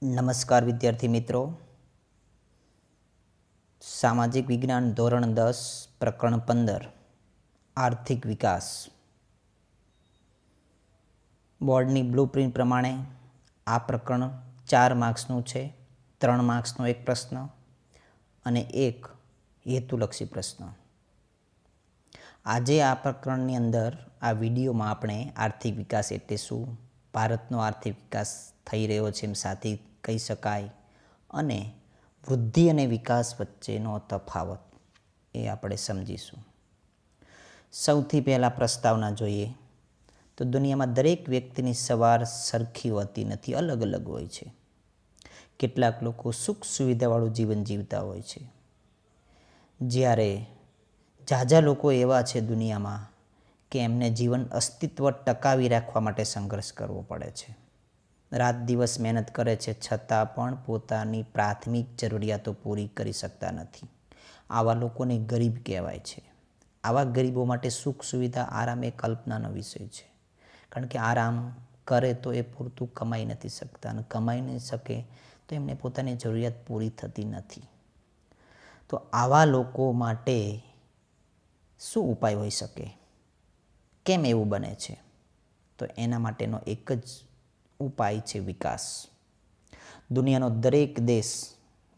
નમસ્કાર વિદ્યાર્થી મિત્રો. સામાજિક વિજ્ઞાન ધોરણ 10 પ્રકરણ 15 આર્થિક વિકાસ. બોર્ડની બ્લુપ્રિન્ટ પ્રમાણે આ પ્રકરણ 4 માર્ક્સનું છે. 3 માર્ક્સનો એક પ્રશ્ન અને એક હેતુલક્ષી પ્રશ્ન. આજે આ પ્રકરણની અંદર આ વિડીયોમાં આપણે આર્થિક વિકાસ એટલે શું, ભારતનો આર્થિક વિકાસ થઈ રહ્યો છે એમ સાથી કહી શકાય, અને વૃદ્ધિ અને વિકાસ વચ્ચેનો તફાવત એ આપણે સમજીશું. સૌથી પહેલાં પ્રસ્તાવના જોઈએ તો દુનિયામાં દરેક વ્યક્તિની સવાર સરખી હોતી નથી, અલગ અલગ હોય છે. કેટલાક લોકો સુખ સુવિધાવાળું જીવન જીવતા હોય છે, જ્યારે ઝાઝા લોકો એવા છે દુનિયામાં કે એમને જીવન અસ્તિત્વ ટકાવી રાખવા માટે સંઘર્ષ કરવો પડે છે. રાત દિવસ મહેનત કરે છે, છતાં પણ પોતાની પ્રાથમિક જરૂરિયાતો પૂરી કરી શકતા નથી. આવા લોકોને ગરીબ કહેવાય છે. આવા ગરીબો માટે સુખ સુવિધા, આરામ એ કલ્પનાનો વિષય છે. કારણ કે આરામ કરે તો એ પૂરતું કમાઈ નથી શકતા, અને કમાઈ નહીં શકે તો એમને પોતાની જરૂરિયાત પૂરી થતી નથી. તો આવા લોકો માટે શું ઉપાય હોઈ શકે? કેમ એવું બને છે? તો એના માટેનો એક જ ઉપાય છે વિકાસ. દુનિયાનો દરેક દેશ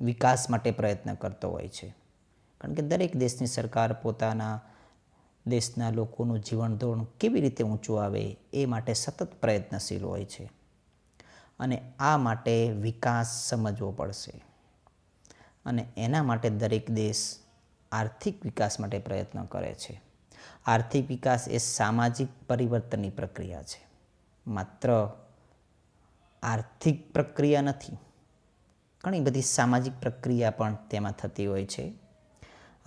વિકાસ માટે પ્રયત્ન કરતો હોય છે, કારણ કે દરેક દેશની સરકાર પોતાના દેશના લોકોનું જીવન ધોરણ કેવી રીતે ઊંચું આવે એ માટે સતત પ્રયત્નશીલ હોય છે, અને આ માટે વિકાસ સમજવો પડશે. અને એના માટે દરેક દેશ આર્થિક વિકાસ માટે પ્રયત્ન કરે છે. આર્થિક વિકાસ એ સામાજિક પરિવર્તનની પ્રક્રિયા છે, માત્ર આર્થિક પ્રક્રિયા નથી. ઘણી બધી સામાજિક પ્રક્રિયા પણ તેમાં થતી હોય છે.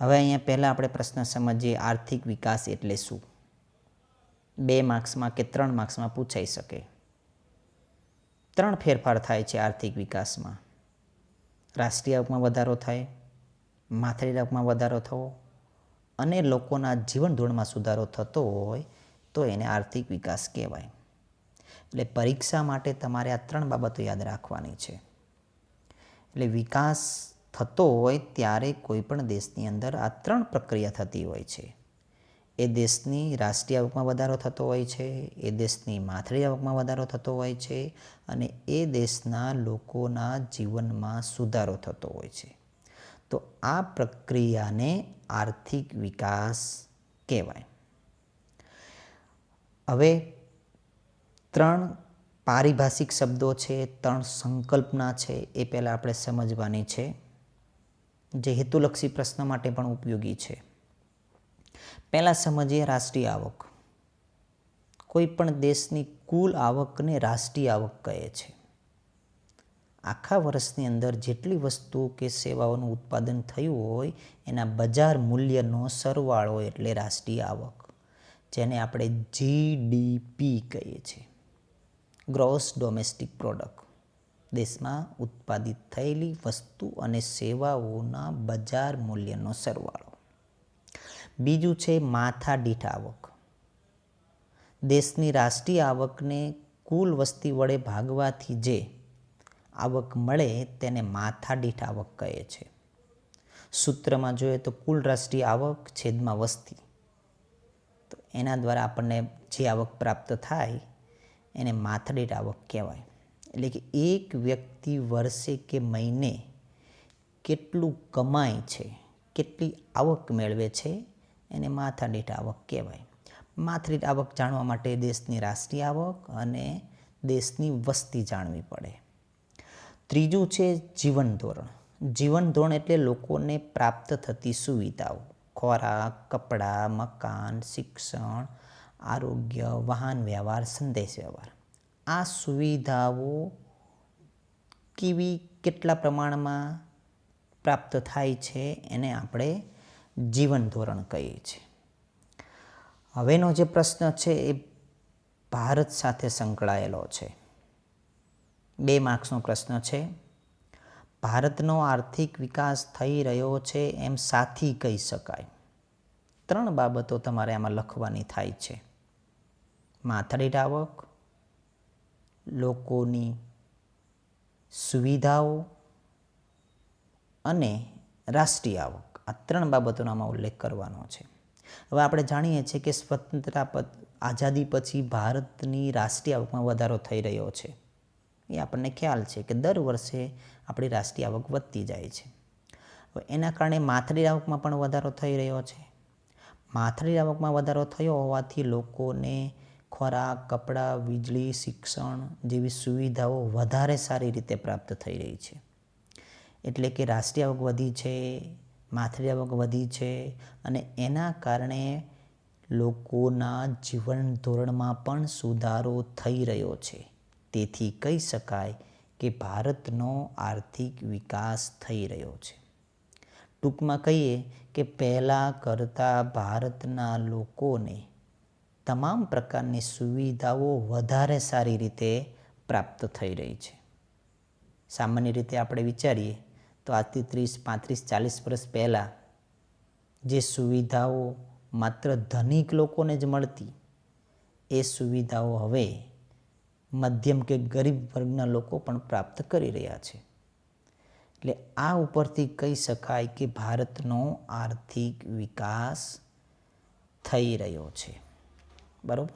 હવે અહીંયા પહેલાં આપણે પ્રશ્ન સમજીએ, આર્થિક વિકાસ એટલે શું? 2 માર્ક્સમાં કે 3 માર્ક્સમાં પૂછાઈ શકે. 3 ફેરફાર થાય છે આર્થિક વિકાસમાં. રાષ્ટ્રીય આવકમાં વધારો થાય, માથાદીઠ આવકમાં વધારો થવો, અને લોકોના જીવન ધોરણમાં સુધારો થતો હોય તો એને આર્થિક વિકાસ કહેવાય. એટલે પરીક્ષા માટે તમારે આ 3 બાબતો યાદ રાખવાની છે. એટલે વિકાસ થતો હોય ત્યારે કોઈ પણ દેશની અંદર આ 3 પ્રક્રિયા થતી હોય છે. એ દેશની રાષ્ટ્રીય આવકમાં વધારો થતો હોય છે, એ દેશની માથાદીઠ આવકમાં વધારો થતો હોય છે, અને એ દેશના લોકોના જીવનમાં સુધારો થતો હોય છે. તો આ પ્રક્રિયાને આર્થિક વિકાસ કહેવાય. હવે 3 પારિભાષિક શબ્દો છે, 3 સંકલ્પના છે, એ પહેલાં આપણે સમજવાની છે, જે હેતુલક્ષી પ્રશ્ન માટે પણ ઉપયોગી છે. પહેલાં સમજીએ રાષ્ટ્રીય આવક. કોઈ પણ દેશની કુલ આવકને રાષ્ટ્રીય આવક કહે છે. આખા વર્ષની અંદર જેટલી વસ્તુ કે સેવાઓનું ઉત્પાદન થયું હોય એના બજાર મૂલ્યનો સરવાળો એટલે રાષ્ટ્રીય આવક, જેને આપણે GDP કહીએ છીએ. Gross domestic product. દેશમાં ઉત્પાદિત થયેલી વસ્તુ અને સેવાઓના બજાર મૂલ્યનો સરવાળો. બીજું છે માથાદીઠ આવક. દેશની રાષ્ટ્રીય આવકને કુલ વસ્તી વડે ભાગવાથી જે આવક મળે તેને માથાદીઠ આવક કહે છે. સૂત્રમાં જોઈએ તો કુલ રાષ્ટ્રીય આવક છેદમાં વસ્તી. તો એના દ્વારા આપણને જે આવક પ્રાપ્ત થાય એને માથાદીઠ આવક કહેવાય. એટલે કે એક વ્યક્તિ વર્ષે કે મહિને કેટલું કમાય છે, કેટલી આવક મેળવે છે, એને માથાદીઠ આવક કહેવાય. માથાદીઠ આવક જાણવા માટે દેશની રાષ્ટ્રીય આવક અને દેશની વસ્તી જાણવી પડે. ત્રીજું છે જીવન ધોરણ. જીવન ધોરણ એટલે લોકોને પ્રાપ્ત થતી સુવિધાઓ, ખોરાક, કપડાં, મકાન, શિક્ષણ, આરોગ્ય, વાહન વ્યવહાર, સંદેશ વ્યવહાર. આ સુવિધાઓ કેટલા પ્રમાણમાં પ્રાપ્ત થાય છે એને આપણે જીવન ધોરણ કહીએ છીએ. હવેનો જે પ્રશ્ન છે એ ભારત સાથે સંકળાયેલો છે. 2 માર્ક્સનો પ્રશ્ન છે. ભારતનો આર્થિક વિકાસ થઈ રહ્યો છે એમ સાથી કહી શકાય. 3 બાબતો તમારે આમાં લખવાની થાય છે. માથાદીઠ આવક, લોકોની સુવિધાઓ અને રાષ્ટ્રીય આવક, આ 3 બાબતોનો આમાં ઉલ્લેખ કરવાનો છે. હવે આપણે જાણીએ છીએ કે આઝાદી પછી ભારતની રાષ્ટ્રીય આવકમાં વધારો થઈ રહ્યો છે. એ આપણને ખ્યાલ છે કે દર વર્ષે આપણી રાષ્ટ્રીય આવક વધતી જાય છે. હવે એના કારણે માથાદીઠ આવકમાં પણ વધારો થઈ રહ્યો છે. માથાદીઠ આવકમાં વધારો થયો હોવાથી લોકોને ખોરાક, કપડાં, વીજળી, શિક્ષણ જેવી સુવિધાઓ વધારે સારી રીતે પ્રાપ્ત થઈ રહી છે. એટલે કે રાષ્ટ્રીય આવક વધી છે, માથાદીઠ આવક વધી છે અને એના કારણે લોકોના જીવન ધોરણમાં પણ સુધારો થઈ રહ્યો છે. તેથી કહી શકાય કે ભારતનો આર્થિક વિકાસ થઈ રહ્યો છે. ટૂંકમાં કહીએ કે પહેલાં કરતાં ભારતના લોકોને તમામ પ્રકારની સુવિધાઓ વધારે સારી રીતે પ્રાપ્ત થઈ રહી છે. સામાન્ય રીતે આપણે વિચારીએ તો આજથી 30, 35, 40 વર્ષ પહેલાં જે સુવિધાઓ માત્ર ધનિક લોકોને જ મળતી, એ સુવિધાઓ હવે મધ્યમ કે ગરીબ વર્ગના લોકો પણ પ્રાપ્ત કરી રહ્યા છે. એટલે આ ઉપરથી કહી શકાય કે ભારતનો આર્થિક વિકાસ થઈ રહ્યો છે. બરાબર.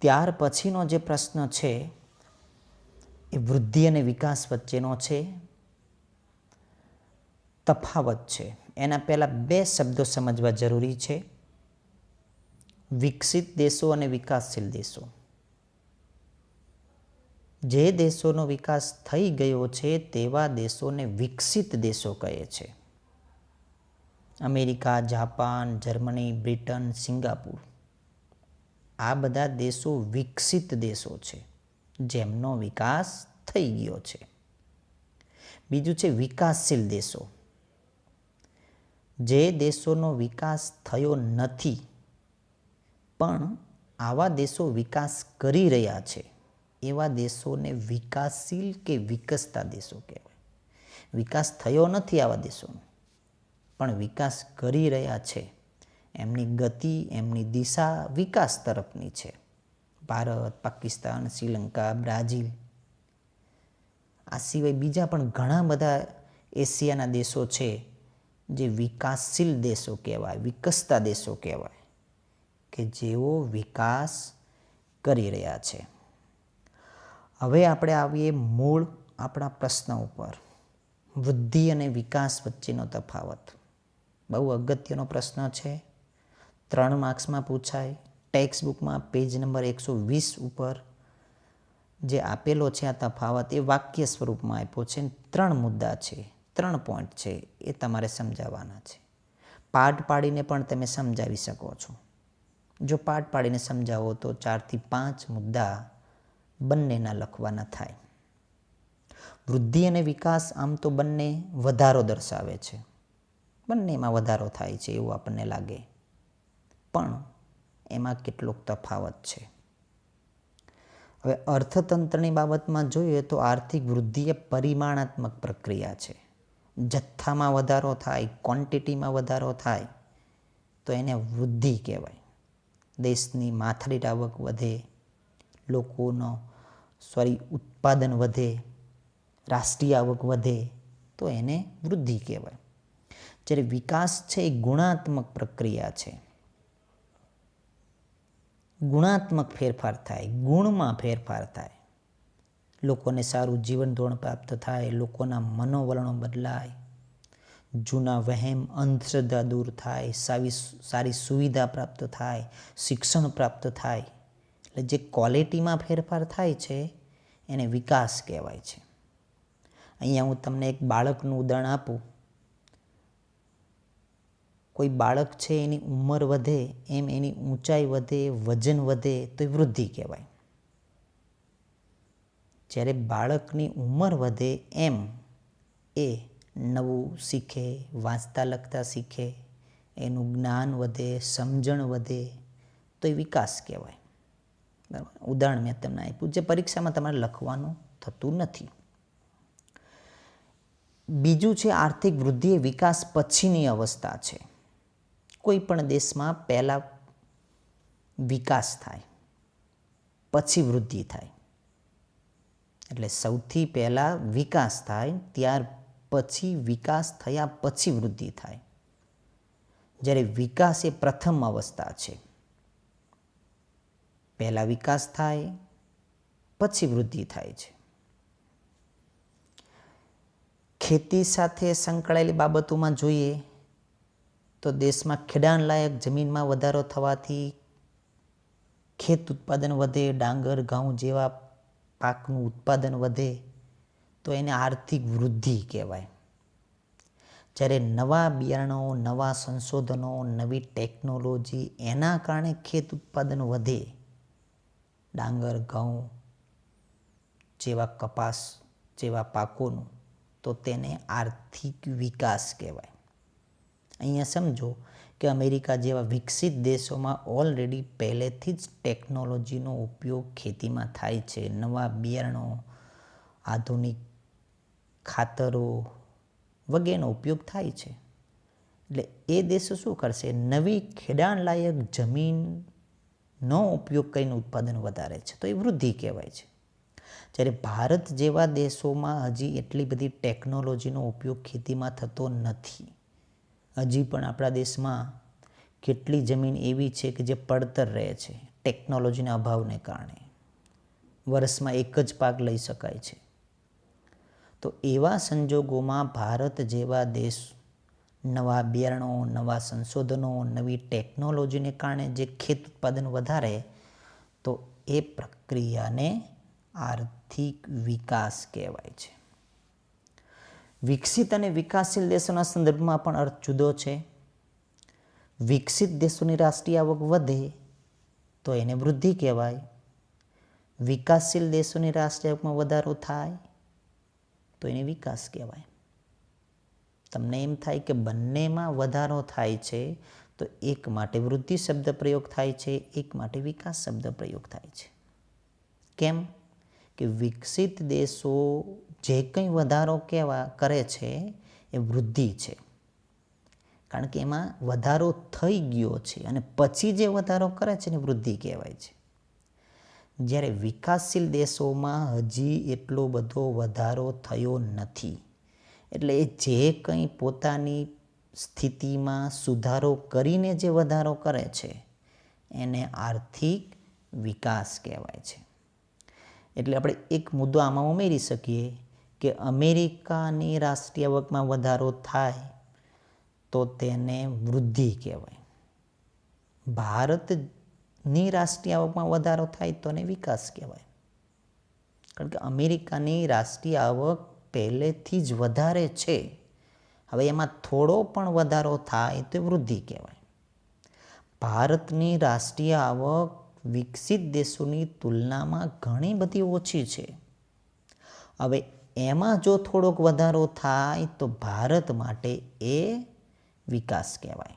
ત્યાર પછીનો જે પ્રશ્ન છે એ વૃદ્ધિ અને વિકાસ વચ્ચેનો છે, તફાવત છે. એના પહેલાં 2 શબ્દો સમજવા જરૂરી છે. વિકસિત દેશો અને વિકાસશીલ દેશો. જે દેશોનો વિકાસ થઈ ગયો છે તેવા દેશોને વિકસિત દેશો કહે છે. America, Japan, Germany, Britain, Singapore, આ બધા દેશો વિકસિત દેશો છે, જેમનો વિકાસ થઈ ગયો છે. બીજું છે વિકાસશીલ દેશો. જે દેશોનો વિકાસ થયો નથી પણ આવા દેશો વિકાસ કરી રહ્યા છે, એવા દેશોને વિકાસશીલ કે વિકસતા દેશો કહેવાય. વિકાસ થયો નથી આવા દેશોનો, પણ વિકાસ કરી રહ્યા છે. એમની ગતિ, એમની દિશા વિકાસ તરફની છે. ભારત, પાકિસ્તાન, શ્રીલંકા, બ્રાઝિલ, આ સિવાય બીજા પણ ઘણા બધા એશિયાના દેશો છે જે વિકાસશીલ દેશો કહેવાય, વિકસતા દેશો કહેવાય, કે જેઓ વિકાસ કરી રહ્યા છે. હવે આપણે આવીએ મૂળ આપણા પ્રશ્ન ઉપર, વૃદ્ધિ અને વિકાસ વચ્ચેનો તફાવત. બહુ અગત્યનો પ્રશ્ન છે. 3 માર્ક્સમાં પૂછાય. ટેક્સ્ટ બુકમાં પેજ નંબર 120 ઉપર જે આપેલો છે આ તફાવત, એ વાક્ય સ્વરૂપમાં આપ્યો છે. 3 મુદ્દા છે, 3 પોઈન્ટ છે, એ તમારે સમજાવવાના છે. પાઠ પાડીને પણ તમે સમજાવી શકો છો. જો પાઠ પાડીને સમજાવો તો 4 થી 5 મુદ્દા બંનેના લખવાના થાય. વૃદ્ધિ અને વિકાસ આમ તો બંને વધારો દર્શાવે છે, બંનેમાં વધારો થાય છે એવું આપણને લાગે, પણ એમાં કેટલોક તફાવત છે. હવે અર્થતંત્રની બાબતમાં જોઈએ તો આર્થિક વૃદ્ધિ એ પરિમાણાત્મક પ્રક્રિયા છે. જથ્થામાં વધારો થાય, ક્વોન્ટિટીમાં વધારો થાય તો એને વૃદ્ધિ કહેવાય. દેશની માથાદીઠ આવક વધે, ઉત્પાદન વધે, રાષ્ટ્રીય આવક વધે તો એને વૃદ્ધિ કહેવાય. જ્યારે વિકાસ છે એ ગુણાત્મક પ્રક્રિયા છે. ગુણાત્મક ફેરફાર થાય, ગુણમાં ફેરફાર થાય, લોકોને સારું જીવન ધોરણ પ્રાપ્ત થાય, લોકોના મનોવલણો બદલાય, જૂના વહેમ અંધશ્રદ્ધા દૂર થાય, સારી સુવિધા પ્રાપ્ત થાય, શિક્ષણ પ્રાપ્ત થાય. એટલે જે ક્વોલિટીમાં ફેરફાર થાય છે એને વિકાસ કહેવાય છે. અહીંયા હું તમને એક બાળકનું ઉદાહરણ આપું. કોઈ બાળક છે એની ઉંમર વધે એમ એની ઊંચાઈ વધે, વજન વધે તો એ વૃદ્ધિ કહેવાય. જ્યારે બાળકની ઉંમર વધે એમ એ નવું શીખે, વાંચતા લખતા શીખે, એનું જ્ઞાન વધે, સમજણ વધે તો એ વિકાસ કહેવાય. બરાબર. ઉદાહરણ મેં તમને આપ્યું જે પરીક્ષામાં તમારે લખવાનું થતું નથી. બીજું છે આર્થિક વૃદ્ધિ એ વિકાસ પછીની અવસ્થા છે. કોઈ પણ દેશમાં પહેલાં વિકાસ થાય, પછી વૃદ્ધિ થાય. એટલે સૌથી પહેલાં વિકાસ થાય, ત્યાર પછી વિકાસ થયા પછી વૃદ્ધિ થાય. જ્યારે વિકાસ એ પ્રથમ અવસ્થા છે. પહેલાં વિકાસ થાય પછી વૃદ્ધિ થાય છે. ખેતી સાથે સંકળાયેલી બાબતોમાં જોઈએ તો દેશમાં ખેડાણલાયક જમીનમાં વધારો થવાથી ખેત ઉત્પાદન વધે, ડાંગર, ઘઉં જેવા પાકનું ઉત્પાદન વધે તો એને આર્થિક વૃદ્ધિ કહેવાય. જ્યારે નવા બિયારણો, નવા સંશોધનો, નવી ટેકનોલોજી એના કારણે ખેત ઉત્પાદન વધે, ડાંગર, ઘઉં જેવા કપાસ જેવા પાકોનું, તો તેને આર્થિક વિકાસ કહેવાય. અહીંયા સમજો કે અમેરિકા જેવા વિકસિત દેશોમાં ઓલરેડી પહેલેથી જ ટેકનોલોજીનો ઉપયોગ ખેતીમાં થાય છે. નવા બિયારણો, આધુનિક ખાતરો વગેરેનો ઉપયોગ થાય છે. એટલે એ દેશો શું કરશે? નવી ખેડાણલાયક જમીનનો ઉપયોગ કરીને ઉત્પાદન વધારે છે, તો એ વૃદ્ધિ કહેવાય છે. જ્યારે ભારત જેવા દેશોમાં હજી એટલી બધી ટેકનોલોજીનો ઉપયોગ ખેતીમાં થતો નથી. હજી પણ આપણા દેશમાં કેટલી જમીન એવી છે કે જે પડતર રહે છે ટેકનોલોજીના અભાવને કારણે. વર્ષમાં એક જ પાક લઈ શકાય છે. તો એવા સંજોગોમાં ભારત જેવા દેશ નવા બિયારણો, નવા સંશોધનો, નવી ટેકનોલોજીને કારણે જે ખેત ઉત્પાદન વધારે, તો એ પ્રક્રિયાને આર્થિક વિકાસ કહેવાય છે. વિકસિત અને વિકાસશીલ દેશોના સંદર્ભમાં પણ અર્થ જુદો છે. વિકસિત દેશોની રાષ્ટ્રીય આવક વધે તો એને વૃદ્ધિ કહેવાય. વિકાસશીલ દેશોની રાષ્ટ્રીય આવકમાં વધારો થાય તો એને વિકાસ કહેવાય. તમને એમ થાય કે બંનેમાં વધારો થાય છે તો એક માટે વૃદ્ધિ શબ્દ પ્રયોગ થાય છે, એક માટે વિકાસ શબ્દ પ્રયોગ થાય છે. કેમ? કે વિકસિત દેશો જે કંઈ વધારો કરે છે એ વૃદ્ધિ છે, કારણ કે એમાં વધારો થઈ ગયો છે અને પછી જે વધારો કરે છે ને વૃદ્ધિ કહેવાય છે. જ્યારે વિકાસશીલ દેશોમાં હજી એટલો બધો વધારો થયો નથી, એટલે એ જે કંઈ પોતાની સ્થિતિમાં સુધારો કરીને જે વધારો કરે છે એને આર્થિક વિકાસ કહેવાય છે. એટલે આપણે એક મુદ્દો આમાં ઉમેરી શકીએ કે અમેરિકાની રાષ્ટ્રીય આવકમાં વધારો થાય તો તેને વૃદ્ધિ કહેવાય. ભારતની રાષ્ટ્રીય આવકમાં વધારો થાય તો એને વિકાસ કહેવાય. કારણ કે અમેરિકાની રાષ્ટ્રીય આવક પહેલેથી જ વધારે છે. હવે એમાં થોડો પણ વધારો થાય તો વૃદ્ધિ કહેવાય. ભારતની રાષ્ટ્રીય આવક વિકસિત દેશોની તુલનામાં ઘણી બધી ઓછી છે. હવે એમાં જો થોડોક વધારો થાય તો ભારત માટે એ વિકાસ કહેવાય.